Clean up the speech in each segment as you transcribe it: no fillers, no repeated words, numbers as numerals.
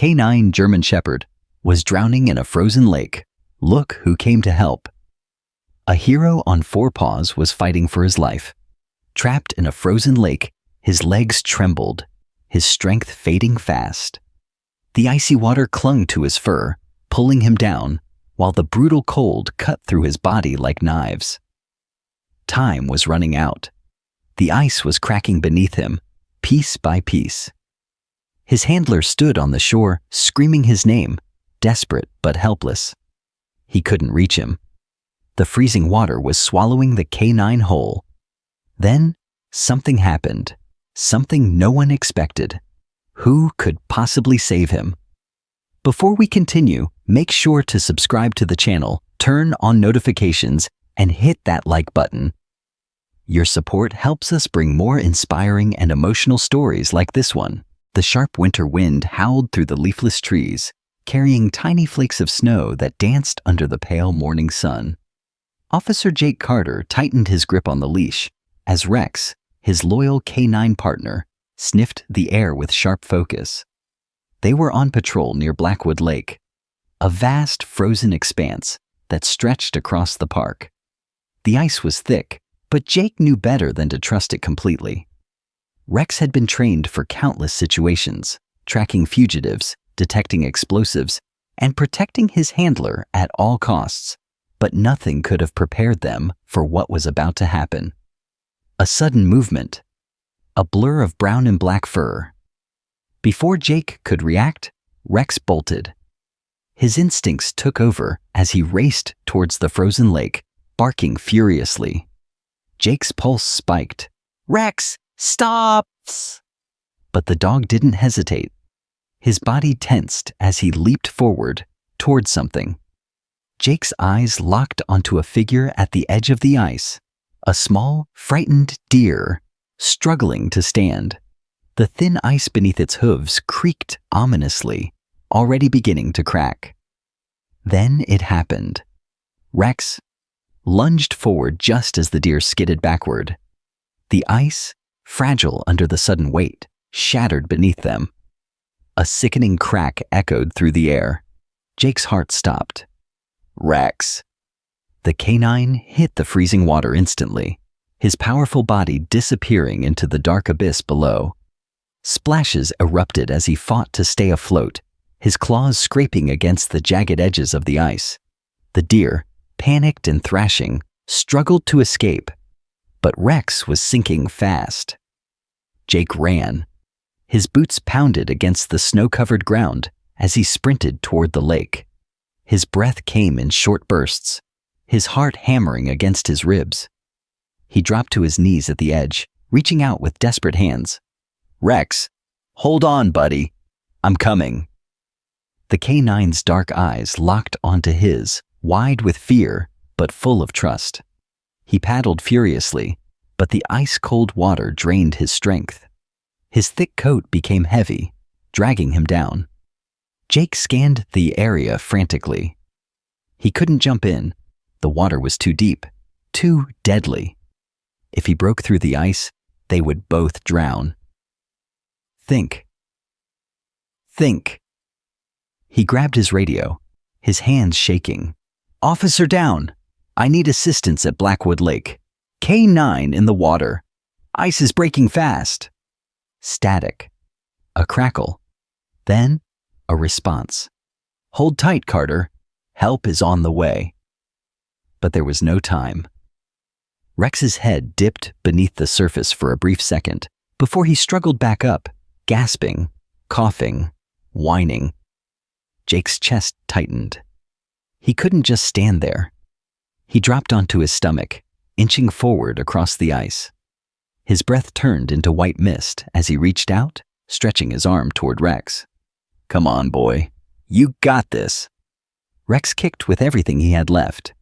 canine German Shepherd, was drowning in a frozen lake. Look who came to help. A hero on four paws was fighting for his life. Trapped in a frozen lake, his legs trembled, his strength fading fast. The icy water clung to his fur, pulling him down, while the brutal cold cut through his body like knives. Time was running out. The ice was cracking beneath him, piece by piece. His handler stood on the shore, screaming his name, desperate but helpless. He couldn't reach him. The freezing water was swallowing the canine whole. Then, something happened, something no one expected. Who could possibly save him? Before we continue, make sure to subscribe to the channel, turn on notifications, and hit that like button. Your support helps us bring more inspiring and emotional stories like this one. The sharp winter wind howled through the leafless trees, carrying tiny flakes of snow that danced under the pale morning sun. Officer Jake Carter tightened his grip on the leash as Rex, his loyal canine partner, sniffed the air with sharp focus. They were on patrol near Blackwood Lake, a vast frozen expanse that stretched across the park. The ice was thick, but Jake knew better than to trust it completely. Rex had been trained for countless situations, tracking fugitives, detecting explosives, and protecting his handler at all costs, but nothing could have prepared them for what was about to happen. A sudden movement, a blur of brown and black fur. Before Jake could react, Rex bolted. His instincts took over as he raced towards the frozen lake, barking furiously. Jake's pulse spiked. "Rex, stop!" But the dog didn't hesitate. His body tensed as he leaped forward toward something. Jake's eyes locked onto a figure at the edge of the ice, a small, frightened deer, struggling to stand. The thin ice beneath its hooves creaked ominously, already beginning to crack. Then it happened. Rex lunged forward just as the deer skidded backward. The ice, fragile under the sudden weight, shattered beneath them. A sickening crack echoed through the air. Jake's heart stopped. Rex. The canine hit the freezing water instantly, his powerful body disappearing into the dark abyss below. Splashes erupted as he fought to stay afloat, his claws scraping against the jagged edges of the ice. The deer, panicked and thrashing, struggled to escape, but Rex was sinking fast. Jake ran. His boots pounded against the snow-covered ground as he sprinted toward the lake. His breath came in short bursts, his heart hammering against his ribs. He dropped to his knees at the edge, reaching out with desperate hands. "Rex, hold on, buddy. I'm coming." The canine's dark eyes locked onto his, wide with fear, but full of trust. He paddled furiously, but the ice-cold water drained his strength. His thick coat became heavy, dragging him down. Jake scanned the area frantically. He couldn't jump in. The water was too deep, too deadly. If he broke through the ice, they would both drown. Think. Think. He grabbed his radio, his hands shaking. "Officer down. I need assistance at Blackwood Lake. K9 in the water. Ice is breaking fast." Static. A crackle. Then, a response. "Hold tight, Carter. Help is on the way." But there was no time. Rex's head dipped beneath the surface for a brief second before he struggled back up, gasping, coughing, whining. Jake's chest tightened. He couldn't just stand there. He dropped onto his stomach, inching forward across the ice. His breath turned into white mist as he reached out, stretching his arm toward Rex. "Come on, boy. You got this." Rex kicked with everything he had left.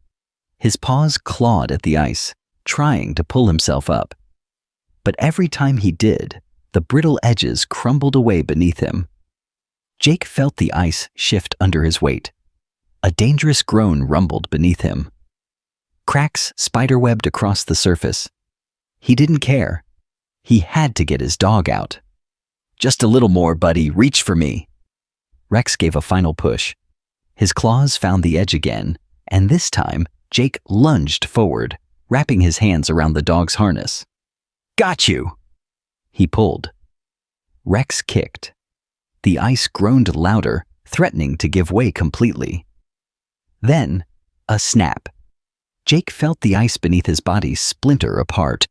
His paws clawed at the ice, trying to pull himself up. But every time he did, the brittle edges crumbled away beneath him. Jake felt the ice shift under his weight. A dangerous groan rumbled beneath him. Cracks spiderwebbed across the surface. He didn't care. He had to get his dog out. "Just a little more, buddy. Reach for me." Rex gave a final push. His claws found the edge again, and this time, Jake lunged forward, wrapping his hands around the dog's harness. "Got you!" He pulled. Rex kicked. The ice groaned louder, threatening to give way completely. Then, a snap. Jake felt the ice beneath his body splinter apart.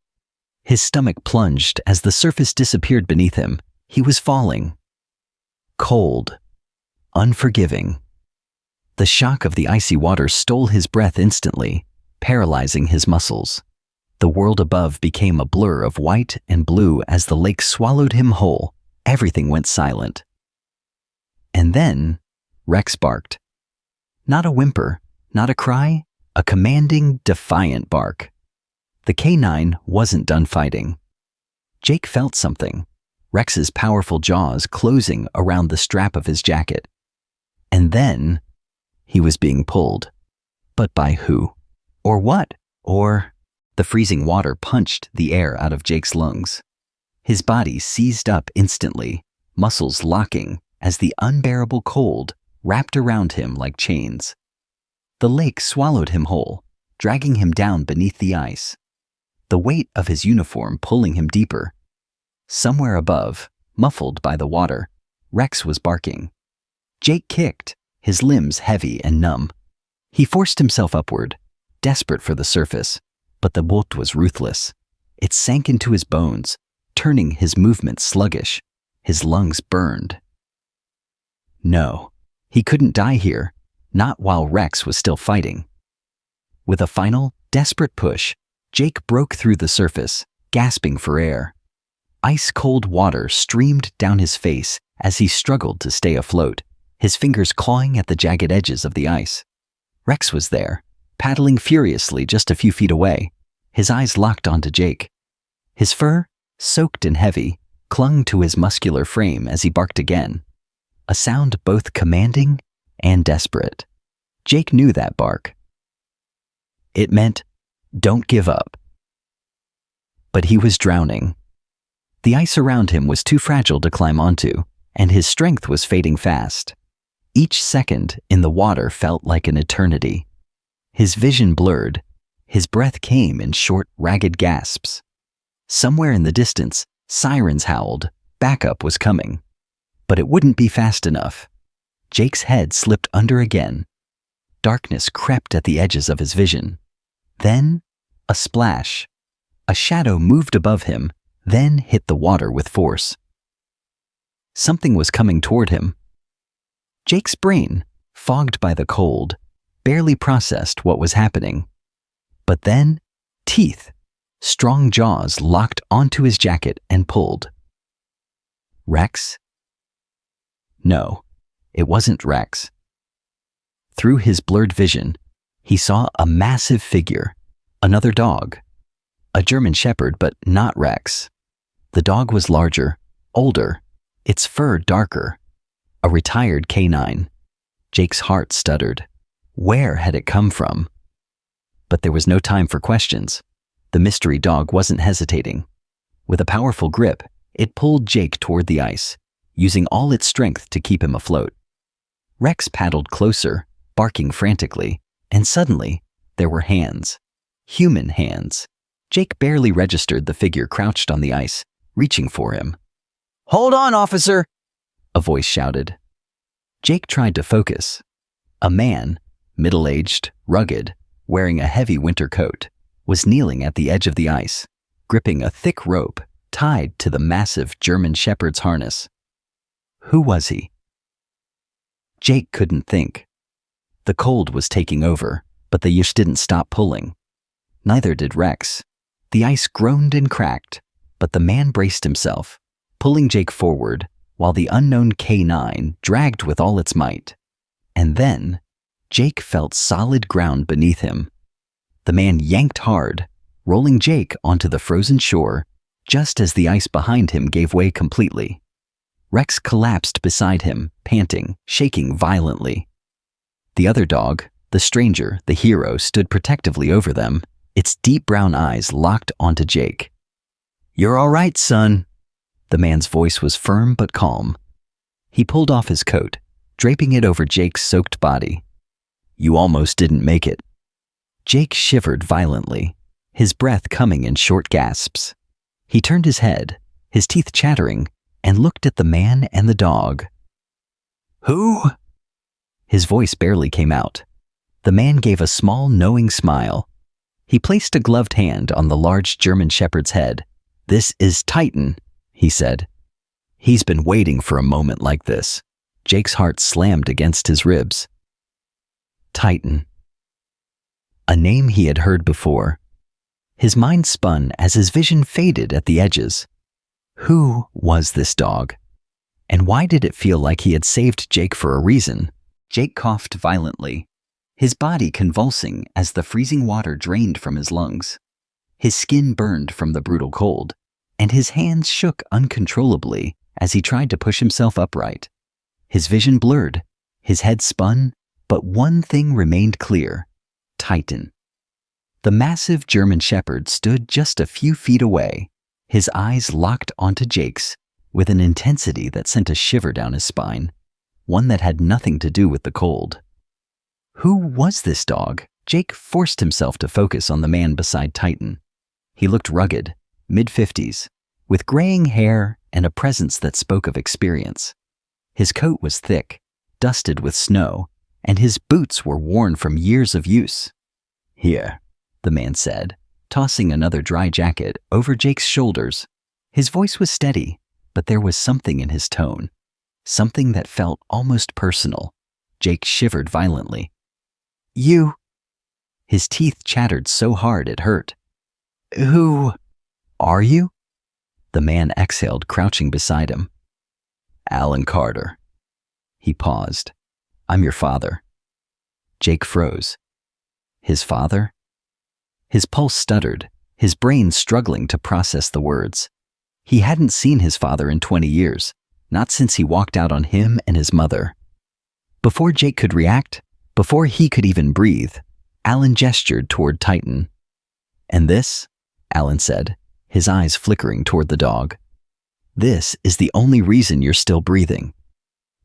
His stomach plunged as the surface disappeared beneath him. He was falling. Cold. Unforgiving. The shock of the icy water stole his breath instantly, paralyzing his muscles. The world above became a blur of white and blue as the lake swallowed him whole. Everything went silent. And then, Rex barked. Not a whimper, not a cry, a commanding, defiant bark. The canine wasn't done fighting. Jake felt something, Rex's powerful jaws closing around the strap of his jacket. And then, he was being pulled. But by who? Or what? Or... The freezing water punched the air out of Jake's lungs. His body seized up instantly, muscles locking as the unbearable cold wrapped around him like chains. The lake swallowed him whole, dragging him down beneath the ice. The weight of his uniform pulling him deeper. Somewhere above, muffled by the water, Rex was barking. Jake kicked, his limbs heavy and numb. He forced himself upward, desperate for the surface, but the bolt was ruthless. It sank into his bones, turning his movements sluggish. His lungs burned. No, he couldn't die here, not while Rex was still fighting. With a final, desperate push, Jake broke through the surface, gasping for air. Ice-cold water streamed down his face as he struggled to stay afloat, his fingers clawing at the jagged edges of the ice. Rex was there, paddling furiously just a few feet away, his eyes locked onto Jake. His fur, soaked and heavy, clung to his muscular frame as he barked again, a sound both commanding and desperate. Jake knew that bark. It meant, "Don't give up." But he was drowning. The ice around him was too fragile to climb onto, and his strength was fading fast. Each second in the water felt like an eternity. His vision blurred. His breath came in short, ragged gasps. Somewhere in the distance, sirens howled. Backup was coming. But it wouldn't be fast enough. Jake's head slipped under again. Darkness crept at the edges of his vision. Then, a splash. A shadow moved above him, then hit the water with force. Something was coming toward him. Jake's brain, fogged by the cold, barely processed what was happening. But then, teeth, strong jaws locked onto his jacket and pulled. Rex? No, it wasn't Rex. Through his blurred vision, he saw a massive figure, another dog. A German shepherd, but not Rex. The dog was larger, older, its fur darker. A retired canine. Jake's heart stuttered. Where had it come from? But there was no time for questions. The mystery dog wasn't hesitating. With a powerful grip, it pulled Jake toward the ice, using all its strength to keep him afloat. Rex paddled closer, barking frantically, and suddenly, there were hands. Human hands. Jake barely registered the figure crouched on the ice, reaching for him. "Hold on, officer!" a voice shouted. Jake tried to focus. A man, middle-aged, rugged, wearing a heavy winter coat, was kneeling at the edge of the ice, gripping a thick rope tied to the massive German shepherd's harness. Who was he? Jake couldn't think. The cold was taking over, but the yish didn't stop pulling. Neither did Rex. The ice groaned and cracked, but the man braced himself, pulling Jake forward, while the unknown K9 dragged with all its might. And then, Jake felt solid ground beneath him. The man yanked hard, rolling Jake onto the frozen shore, just as the ice behind him gave way completely. Rex collapsed beside him, panting, shaking violently. The other dog, the stranger, the hero, stood protectively over them, its deep brown eyes locked onto Jake. "You're all right, son." The man's voice was firm but calm. He pulled off his coat, draping it over Jake's soaked body. "You almost didn't make it." Jake shivered violently, his breath coming in short gasps. He turned his head, his teeth chattering, and looked at the man and the dog. "Who?" His voice barely came out. The man gave a small, knowing smile. He placed a gloved hand on the large German shepherd's head. "This is Titan," he said. "He's been waiting for a moment like this." Jake's heart slammed against his ribs. Titan. A name he had heard before. His mind spun as his vision faded at the edges. Who was this dog? And why did it feel like he had saved Jake for a reason? Jake coughed violently, his body convulsing as the freezing water drained from his lungs. His skin burned from the brutal cold, and his hands shook uncontrollably as he tried to push himself upright. His vision blurred, his head spun, but one thing remained clear: Titan. The massive German shepherd stood just a few feet away, his eyes locked onto Jake's with an intensity that sent a shiver down his spine, one that had nothing to do with the cold. Who was this dog? Jake forced himself to focus on the man beside Titan. He looked rugged, mid-50s, with graying hair and a presence that spoke of experience. His coat was thick, dusted with snow, and his boots were worn from years of use. "Here," the man said, tossing another dry jacket over Jake's shoulders. His voice was steady, but there was something in his tone, something that felt almost personal. Jake shivered violently. "You..." His teeth chattered so hard it hurt. "Who are you?" The man exhaled, crouching beside him. "Alan Carter." He paused. "I'm your father." Jake froze. His father? His pulse stuttered, his brain struggling to process the words. He hadn't seen his father in 20 years, not since he walked out on him and his mother. Before Jake could react, before he could even breathe, Alan gestured toward Titan. "And this," Alan said, his eyes flickering toward the dog. "This is the only reason you're still breathing."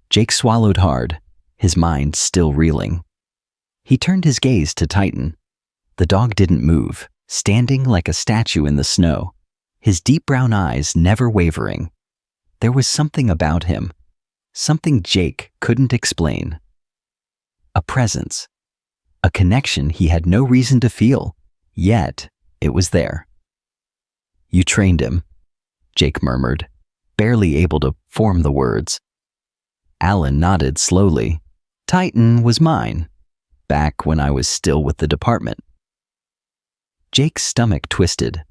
Jake swallowed hard, his mind still reeling. He turned his gaze to Titan. The dog didn't move, standing like a statue in the snow, his deep brown eyes never wavering. There was something about him, something Jake couldn't explain. A presence, a connection he had no reason to feel, yet it was there. "You trained him," Jake murmured, barely able to form the words. Alan nodded slowly. "Titan was mine, back when I was still with the department." Jake's stomach twisted.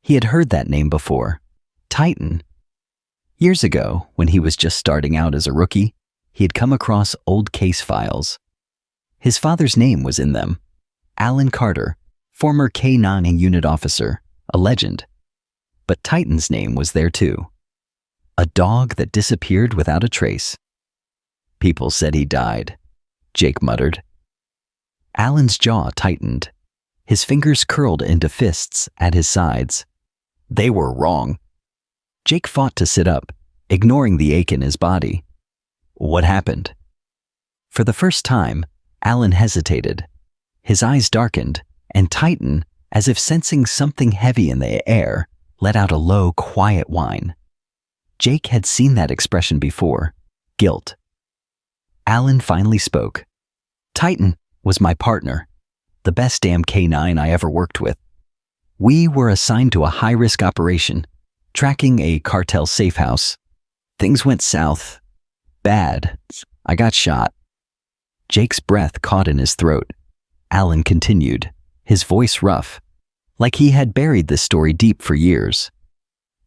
He had heard that name before. Titan. Years ago, when he was just starting out as a rookie, he had come across old case files. His father's name was in them. Alan Carter, former K9 unit officer, a legend. But Titan's name was there too. A dog that disappeared without a trace. "People said he died," Jake muttered. Alan's jaw tightened. His fingers curled into fists at his sides. They were wrong. Jake fought to sit up, ignoring the ache in his body. "What happened?" For the first time, Alan hesitated. His eyes darkened, and Titan, as if sensing something heavy in the air, let out a low, quiet whine. Jake had seen that expression before. Guilt. Alan finally spoke. "Titan was my partner, the best damn K9 I ever worked with. We were assigned to a high-risk operation, tracking a cartel safe house. Things went south. Bad. I got shot." Jake's breath caught in his throat. Alan continued, his voice rough, like he had buried this story deep for years.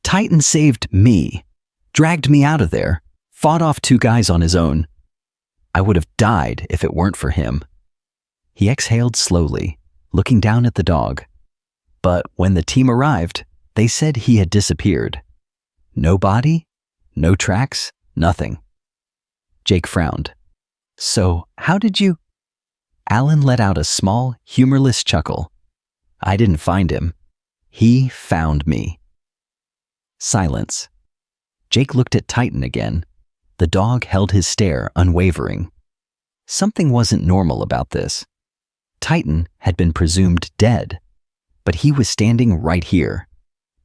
"Titan saved me, dragged me out of there, fought off 2 guys on his own. I would have died if it weren't for him." He exhaled slowly, looking down at the dog. "But when the team arrived, they said he had disappeared. No body, no tracks, nothing." Jake frowned. "So, how did you—" Alan let out a small, humorless chuckle. "I didn't find him. He found me." Silence. Jake looked at Titan again. The The dog held his stare unwavering. Something wasn't normal about this. Titan had been presumed dead, but he was standing right here,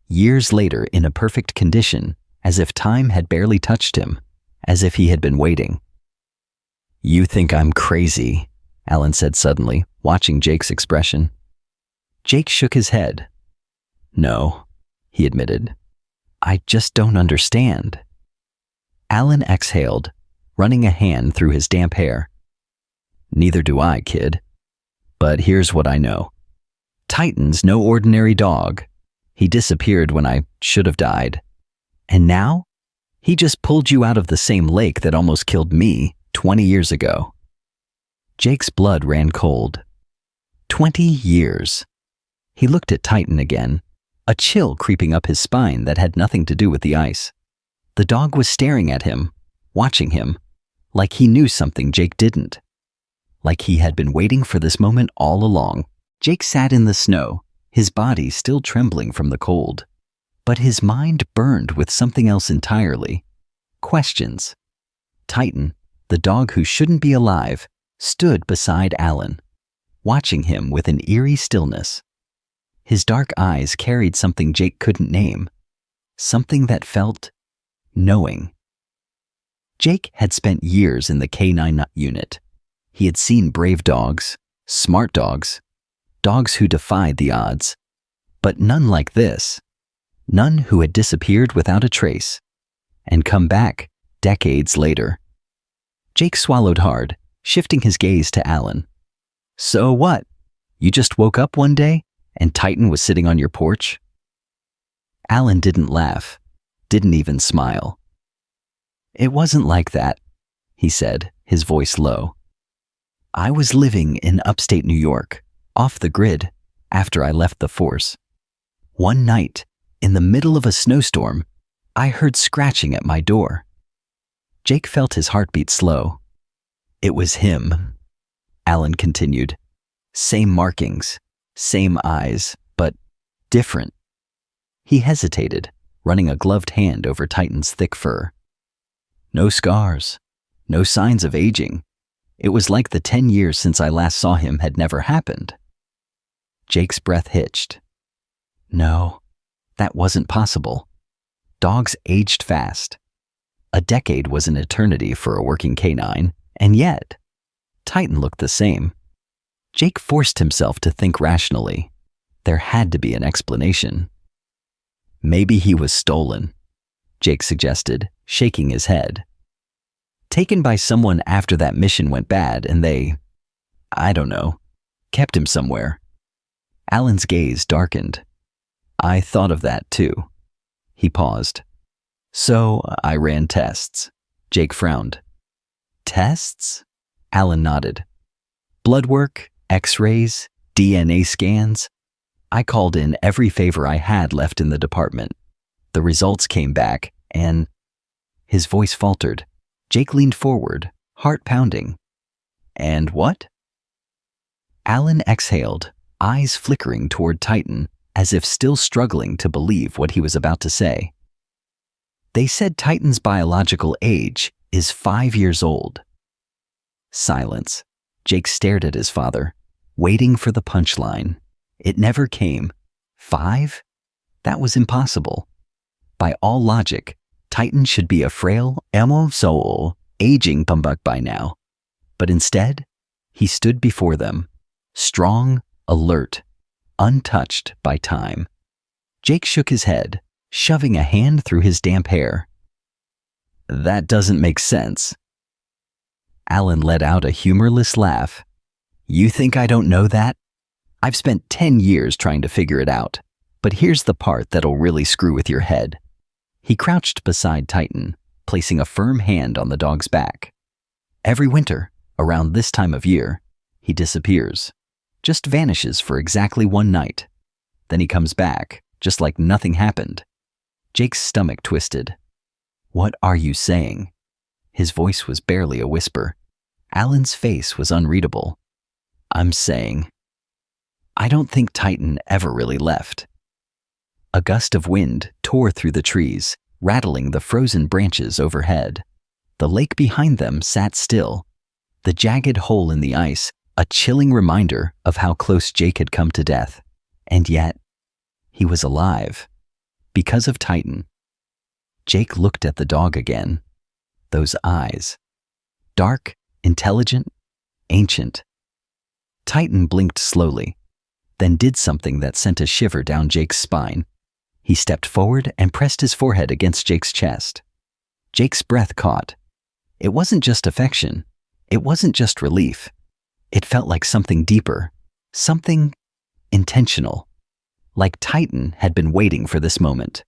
years later in a perfect condition, as if time had barely touched him, as if he had been waiting. "You think I'm crazy," Alan said suddenly, watching Jake's expression. Jake shook his head. "No," he admitted. "I just don't understand." Alan exhaled, running a hand through his damp hair. "Neither do I, kid. But here's what I know. Titan's no ordinary dog. He disappeared when I should have died. And now? He just pulled you out of the same lake that almost killed me 20 years ago." Jake's blood ran cold. 20 years. He looked at Titan again, a chill creeping up his spine that had nothing to do with the ice. The dog was staring at him, watching him, like he knew something Jake didn't. Like he had been waiting for this moment all along. Jake sat in the snow, his body still trembling from the cold. But his mind burned with something else entirely. Questions. Titan, the dog who shouldn't be alive, stood beside Alan, watching him with an eerie stillness. His dark eyes carried something Jake couldn't name, something that felt knowing. Jake had spent years in the K9 unit. He had seen brave dogs, smart dogs, dogs who defied the odds, but none like this. None who had disappeared without a trace and come back decades later. Jake swallowed hard, shifting his gaze to Alan. "So what? You just woke up one day and Titan was sitting on your porch?" Alan didn't laugh, didn't even smile. "It wasn't like that," he said, his voice low. "I was living in upstate New York, off the grid, after I left the force. One night, in the middle of a snowstorm, I heard scratching at my door." Jake felt his heartbeat slow. "It was him," Alan continued. "Same markings, same eyes, but different." He hesitated, running a gloved hand over Titan's thick fur. "No scars, no signs of aging. It was like the 10 years since I last saw him had never happened." Jake's breath hitched. No, that wasn't possible. Dogs aged fast. A decade was an eternity for a working canine, and yet, Titan looked the same. Jake forced himself to think rationally. There had to be an explanation. "Maybe he was stolen," Jake suggested, shaking his head. "Taken by someone after that mission went bad and they, I don't know, kept him somewhere." Alan's gaze darkened. "I thought of that too." He paused. "So I ran tests." Jake frowned. "Tests?" Alan nodded. "Blood work, X-rays, DNA scans. I called in every favor I had left in the department. The results came back and..." His voice faltered. Jake leaned forward, heart pounding. "And what?" Alan exhaled, eyes flickering toward Titan, as if still struggling to believe what he was about to say. "They said Titan's biological age is 5 years old." Silence. Jake stared at his father, waiting for the punchline. It never came. 5? That was impossible. By all logic, Titan should be a frail, soul, aging pumbug by now. But instead, he stood before them, strong, alert, untouched by time. Jake shook his head, shoving a hand through his damp hair. "That doesn't make sense." Alan let out a humorless laugh. "You think I don't know that? I've spent 10 years trying to figure it out, but here's the part that'll really screw with your head." He crouched beside Titan, placing a firm hand on the dog's back. "Every winter, around this time of year, he disappears, just vanishes for exactly one night. Then he comes back, just like nothing happened." Jake's stomach twisted. "What are you saying?" His voice was barely a whisper. Alan's face was unreadable. "I'm saying, I don't think Titan ever really left." A gust of wind tore through the trees, rattling the frozen branches overhead. The lake behind them sat still, the jagged hole in the ice a chilling reminder of how close Jake had come to death. And yet, he was alive. Because of Titan. Jake looked at the dog again. Those eyes. Dark, intelligent, ancient. Titan blinked slowly, then did something that sent a shiver down Jake's spine. He stepped forward and pressed his forehead against Jake's chest. Jake's breath caught. It wasn't just affection. It wasn't just relief. It felt like something deeper, something intentional. Like Titan had been waiting for this moment,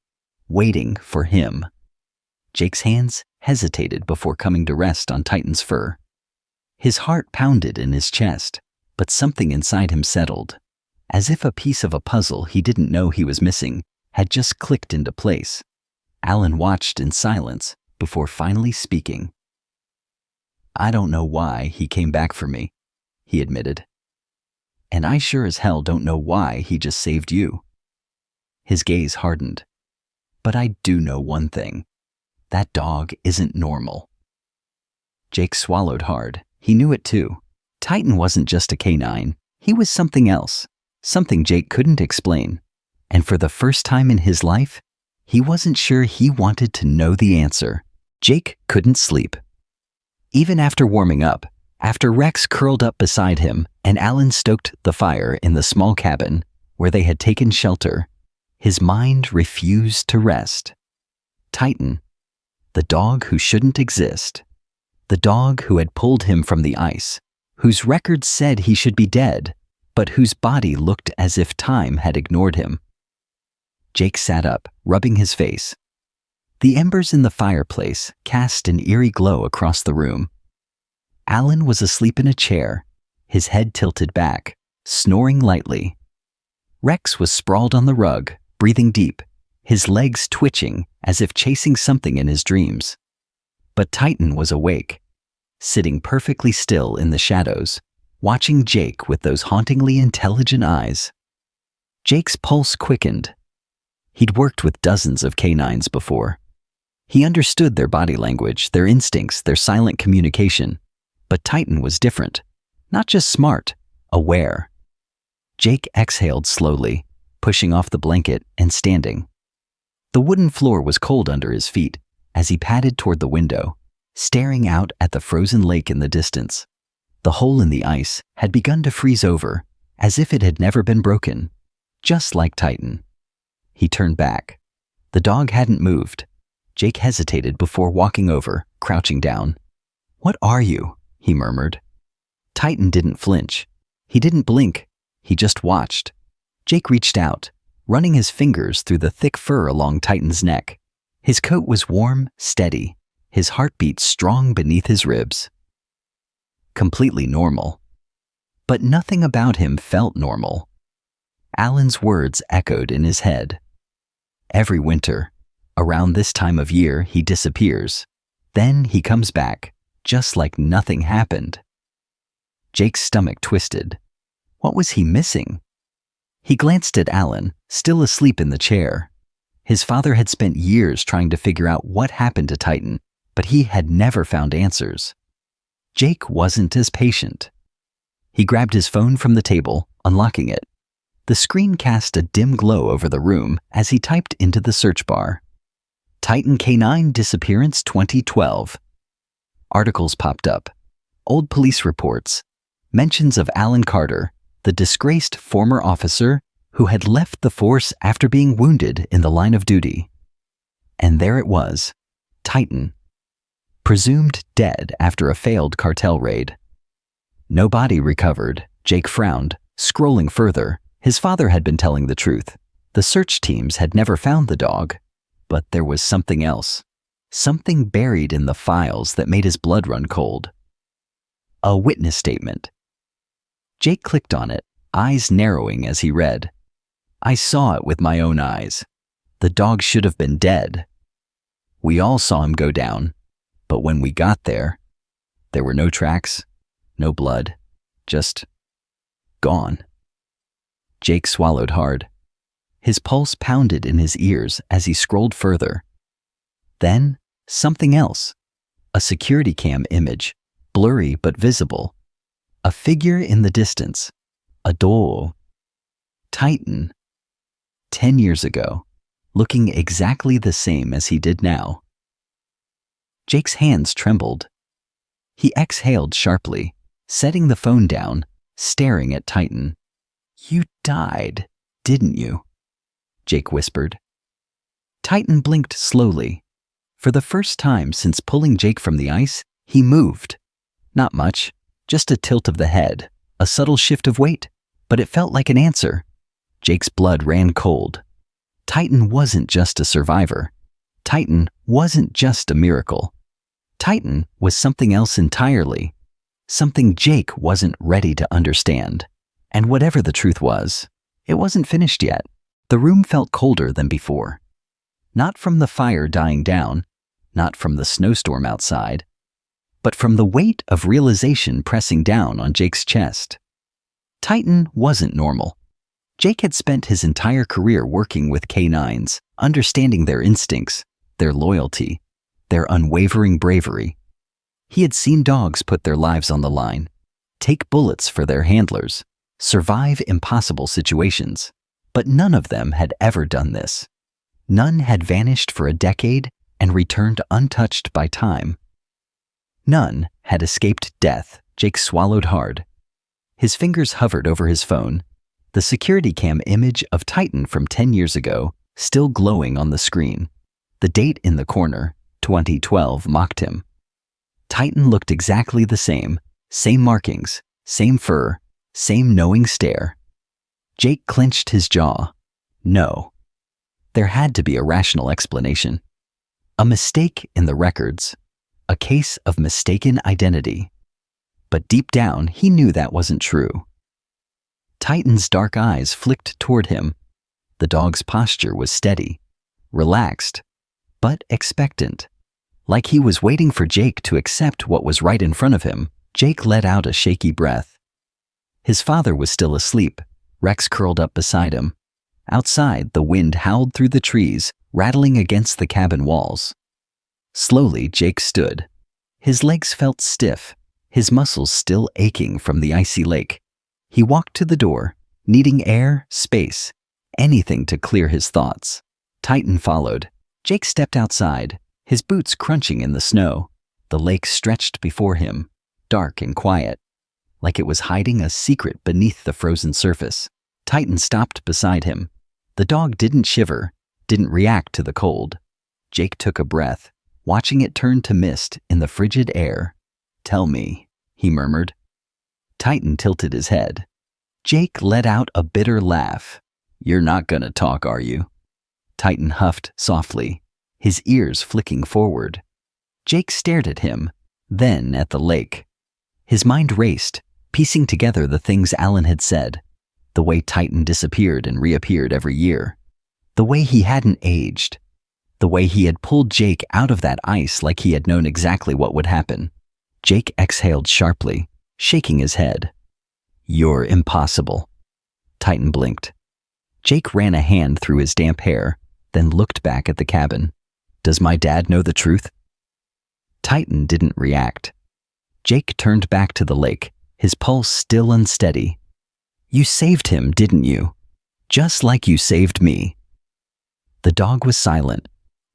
waiting for him. Jake's hands hesitated before coming to rest on Titan's fur. His heart pounded in his chest, but something inside him settled, as if a piece of a puzzle he didn't know he was missing had just clicked into place. Alan watched in silence before finally speaking. "I don't know why he came back for me," he admitted. "And I sure as hell don't know why he just saved you." His gaze hardened. "But I do know one thing. That dog isn't normal." Jake swallowed hard. He knew it too. Titan wasn't just a canine. He was something else, something Jake couldn't explain. And for the first time in his life, he wasn't sure he wanted to know the answer. Jake couldn't sleep. Even after warming up, after Rex curled up beside him and Alan stoked the fire in the small cabin where they had taken shelter, his mind refused to rest. Titan, the dog who shouldn't exist, the dog who had pulled him from the ice, whose record said he should be dead, but whose body looked as if time had ignored him. Jake sat up, rubbing his face. The embers in the fireplace cast an eerie glow across the room. Alan was asleep in a chair, his head tilted back, snoring lightly. Rex was sprawled on the rug, breathing deep, his legs twitching as if chasing something in his dreams. But Titan was awake, sitting perfectly still in the shadows, watching Jake with those hauntingly intelligent eyes. Jake's pulse quickened. He'd worked with dozens of canines before. He understood their body language, their instincts, their silent communication. But Titan was different. Not just smart, aware. Jake exhaled slowly, pushing off the blanket and standing. The wooden floor was cold under his feet as he padded toward the window, staring out at the frozen lake in the distance. The hole in the ice had begun to freeze over, as if it had never been broken, just like Titan. He turned back. The dog hadn't moved. Jake hesitated before walking over, crouching down. "What are you?" he murmured. Titan didn't flinch. He didn't blink. He just watched. Jake reached out, running his fingers through the thick fur along Titan's neck. His coat was warm, steady, his heartbeat strong beneath his ribs. Completely normal. But nothing about him felt normal. Alan's words echoed in his head. Every winter, around this time of year, he disappears. Then he comes back, just like nothing happened. Jake's stomach twisted. What was he missing? He glanced at Alan, still asleep in the chair. His father had spent years trying to figure out what happened to Titan, but he had never found answers. Jake wasn't as patient. He grabbed his phone from the table, unlocking it. The screen cast a dim glow over the room as he typed into the search bar. Titan Canine Disappearance 2012. Articles popped up. Old police reports. Mentions of Alan Carter, the disgraced former officer who had left the force after being wounded in the line of duty. And there it was, Titan, presumed dead after a failed cartel raid. No body recovered. Jake frowned, scrolling further. His father had been telling the truth. The search teams had never found the dog. But there was something else. Something buried in the files that made his blood run cold. A witness statement. Jake clicked on it, eyes narrowing as he read. "I saw it with my own eyes. The dog should have been dead. We all saw him go down, but when we got there were no tracks, no blood, just gone." Jake swallowed hard. His pulse pounded in his ears as he scrolled further. Then, something else. A security cam image, blurry but visible. A figure in the distance. A door. Titan. 10 years ago, looking exactly the same as he did now. Jake's hands trembled. He exhaled sharply, setting the phone down, staring at Titan. "You died, didn't you?" Jake whispered. Titan blinked slowly. For the first time since pulling Jake from the ice, he moved. Not much, just a tilt of the head, a subtle shift of weight, but it felt like an answer. Jake's blood ran cold. Titan wasn't just a survivor. Titan wasn't just a miracle. Titan was something else entirely, something Jake wasn't ready to understand. And whatever the truth was, it wasn't finished yet. The room felt colder than before. Not from the fire dying down, not from the snowstorm outside, but from the weight of realization pressing down on Jake's chest. Titan wasn't normal. Jake had spent his entire career working with canines, understanding their instincts, their loyalty, their unwavering bravery. He had seen dogs put their lives on the line, take bullets for their handlers, survive impossible situations, but none of them had ever done this. None had vanished for a decade and returned untouched by time. None had escaped death. Jake swallowed hard. His fingers hovered over his phone, the security cam image of Titan from 10 years ago still glowing on the screen. The date in the corner, 2012, mocked him. Titan looked exactly the same markings, same fur, same knowing stare. Jake clenched his jaw. No. There had to be a rational explanation. A mistake in the records. A case of mistaken identity. But deep down, he knew that wasn't true. Titan's dark eyes flicked toward him. The dog's posture was steady, relaxed, but expectant. Like he was waiting for Jake to accept what was right in front of him. Jake let out a shaky breath. His father was still asleep, Rex curled up beside him. Outside, the wind howled through the trees, rattling against the cabin walls. Slowly, Jake stood. His legs felt stiff, his muscles still aching from the icy lake. He walked to the door, needing air, space, anything to clear his thoughts. Titan followed. Jake stepped outside, his boots crunching in the snow. The lake stretched before him, dark and quiet, like it was hiding a secret beneath the frozen surface. Titan stopped beside him. The dog didn't shiver, didn't react to the cold. Jake took a breath, watching it turn to mist in the frigid air. "Tell me," he murmured. Titan tilted his head. Jake let out a bitter laugh. "You're not gonna talk, are you?" Titan huffed softly, his ears flicking forward. Jake stared at him, then at the lake. His mind raced, piecing together the things Alan had said. The way Titan disappeared and reappeared every year. The way he hadn't aged. The way he had pulled Jake out of that ice like he had known exactly what would happen. Jake exhaled sharply, shaking his head. "You're impossible." Titan blinked. Jake ran a hand through his damp hair, then looked back at the cabin. "Does my dad know the truth?" Titan didn't react. Jake turned back to the lake, his pulse still unsteady. "You saved him, didn't you? Just like you saved me." The dog was silent.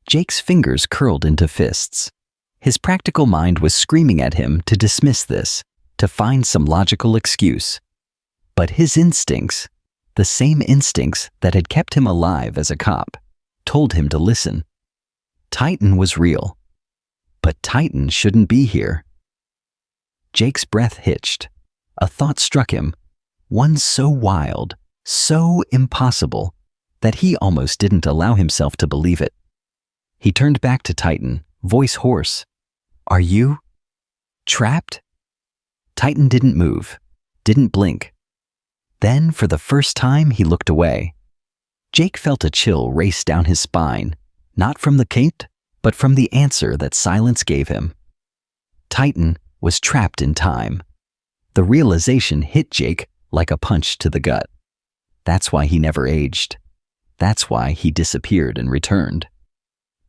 Jake's fingers curled into fists. His practical mind was screaming at him to dismiss this, to find some logical excuse. But his instincts, the same instincts that had kept him alive as a cop, told him to listen. Titan was real. But Titan shouldn't be here. Jake's breath hitched. A thought struck him, one so wild, so impossible, that he almost didn't allow himself to believe it. He turned back to Titan, voice hoarse. "Are you trapped?" Titan didn't move, didn't blink. Then, for the first time, he looked away. Jake felt a chill race down his spine, not from the kink, but from the answer that silence gave him. Titan was trapped in time. The realization hit Jake like a punch to the gut. That's why he never aged. That's why he disappeared and returned.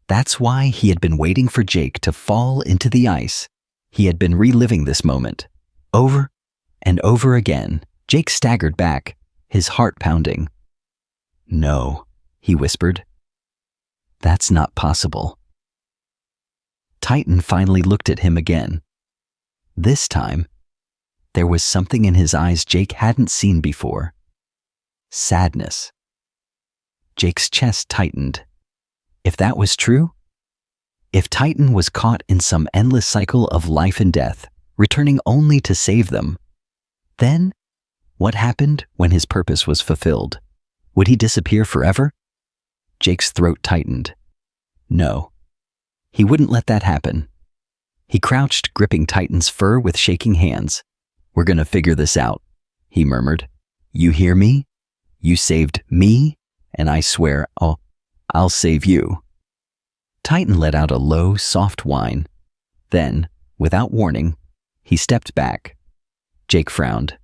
That's why he had been waiting for Jake to fall into the ice. He had been reliving this moment, over and over again. Jake staggered back, his heart pounding. "No," he whispered. "That's not possible." Titan finally looked at him again. This time, there was something in his eyes Jake hadn't seen before. Sadness. Jake's chest tightened. If that was true, if Titan was caught in some endless cycle of life and death, returning only to save them, then what happened when his purpose was fulfilled? Would he disappear forever? Jake's throat tightened. No, he wouldn't let that happen. He crouched, gripping Titan's fur with shaking hands. "We're gonna figure this out," he murmured. "You hear me? You saved me, and I swear I'll save you." Titan let out a low, soft whine. Then, without warning, he stepped back. Jake frowned.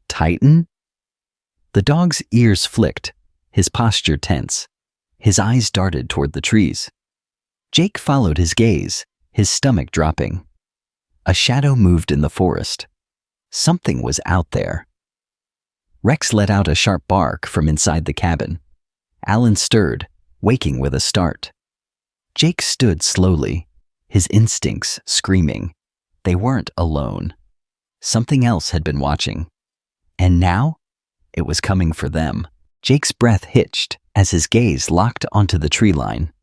"Titan?" The dog's ears flicked, his posture tense. His eyes darted toward the trees. Jake followed his gaze, his stomach dropping. A shadow moved in the forest. Something was out there. Rex let out a sharp bark from inside the cabin. Alan stirred, waking with a start. Jake stood slowly, his instincts screaming. They weren't alone. Something else had been watching. And now, it was coming for them. Jake's breath hitched as his gaze locked onto the tree line.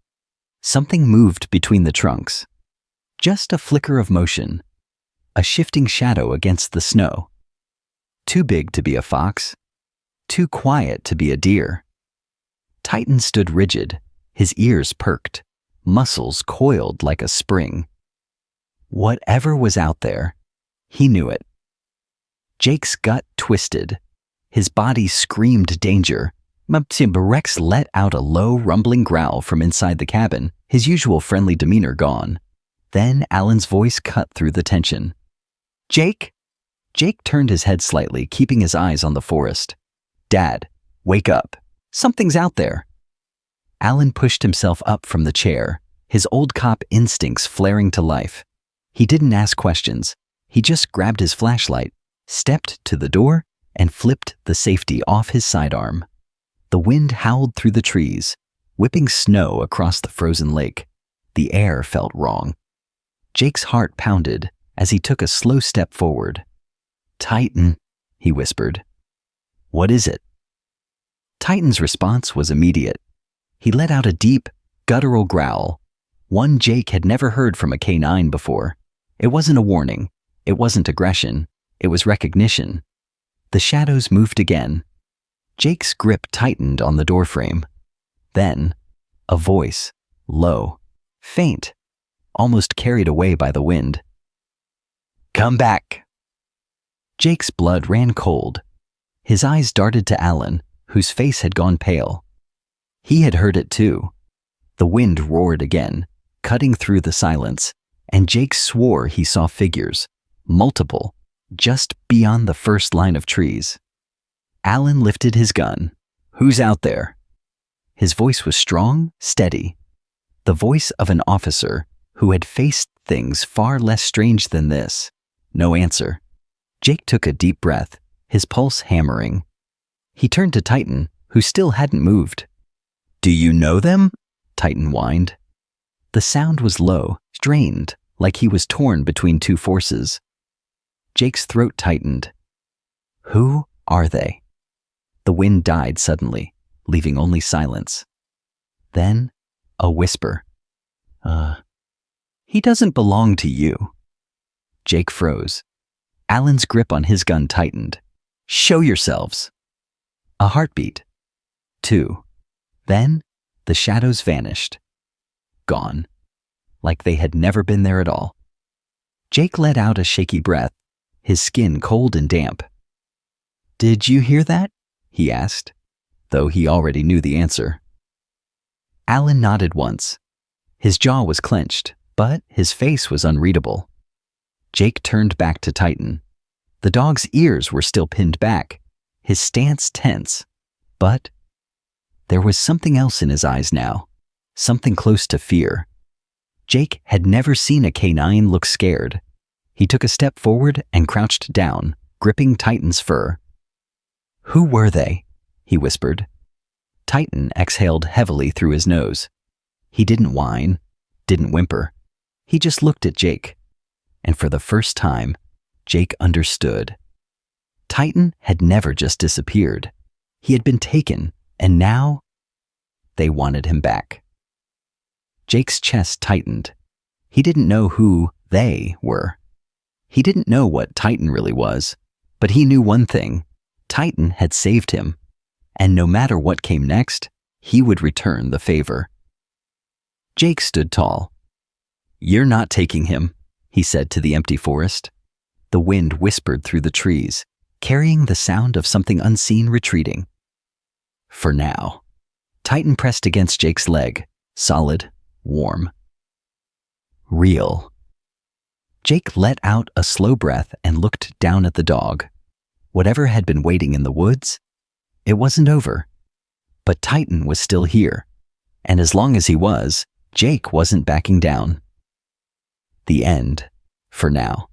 Something moved between the trunks. Just a flicker of motion, a shifting shadow against the snow. Too big to be a fox, too quiet to be a deer. Titan stood rigid, his ears perked, muscles coiled like a spring. Whatever was out there, he knew it. Jake's gut twisted. His body screamed danger. Rex let out a low, rumbling growl from inside the cabin, his usual friendly demeanor gone. Then Alan's voice cut through the tension. "Jake?" Jake turned his head slightly, keeping his eyes on the forest. "Dad, wake up. Something's out there." Alan pushed himself up from the chair, his old cop instincts flaring to life. He didn't ask questions. He just grabbed his flashlight, stepped to the door, and flipped the safety off his sidearm. The wind howled through the trees, whipping snow across the frozen lake. The air felt wrong. Jake's heart pounded as he took a slow step forward. "Titan," he whispered. "What is it?" Titan's response was immediate. He let out a deep, guttural growl, one Jake had never heard from a canine before. It wasn't a warning. It wasn't aggression. It was recognition. The shadows moved again. Jake's grip tightened on the doorframe. Then, a voice, low, faint, almost carried away by the wind. "Come back." Jake's blood ran cold. His eyes darted to Alan, whose face had gone pale. He had heard it too. The wind roared again, cutting through the silence, and Jake swore he saw figures, multiple, just beyond the first line of trees. Alan lifted his gun. "Who's out there?" His voice was strong, steady. The voice of an officer who had faced things far less strange than this. No answer. Jake took a deep breath, his pulse hammering. He turned to Titan, who still hadn't moved. "Do you know them?" Titan whined. The sound was low, strained, like he was torn between two forces. Jake's throat tightened. "Who are they?" The wind died suddenly, leaving only silence. Then, a whisper. He doesn't belong to you." Jake froze. Alan's grip on his gun tightened. "Show yourselves." A heartbeat. 2. Then, the shadows vanished. Gone. Like they had never been there at all. Jake let out a shaky breath, his skin cold and damp. "Did you hear that?" he asked, though he already knew the answer. Alan nodded once. His jaw was clenched, but his face was unreadable. Jake turned back to Titan. The dog's ears were still pinned back, his stance tense. But there was something else in his eyes now, something close to fear. Jake had never seen a canine look scared. He took a step forward and crouched down, gripping Titan's fur. "Who were they?" he whispered. Titan exhaled heavily through his nose. He didn't whine, didn't whimper. He just looked at Jake. And for the first time, Jake understood. Titan had never just disappeared. He had been taken, and now they wanted him back. Jake's chest tightened. He didn't know who they were. He didn't know what Titan really was, but he knew one thing. Titan had saved him, and no matter what came next, he would return the favor. Jake stood tall. "You're not taking him," he said to the empty forest. The wind whispered through the trees, carrying the sound of something unseen retreating. "For now." Titan pressed against Jake's leg, solid, warm. "Real." Jake let out a slow breath and looked down at the dog. Whatever had been waiting in the woods, it wasn't over. But Titan was still here, and as long as he was, Jake wasn't backing down. The end, for now.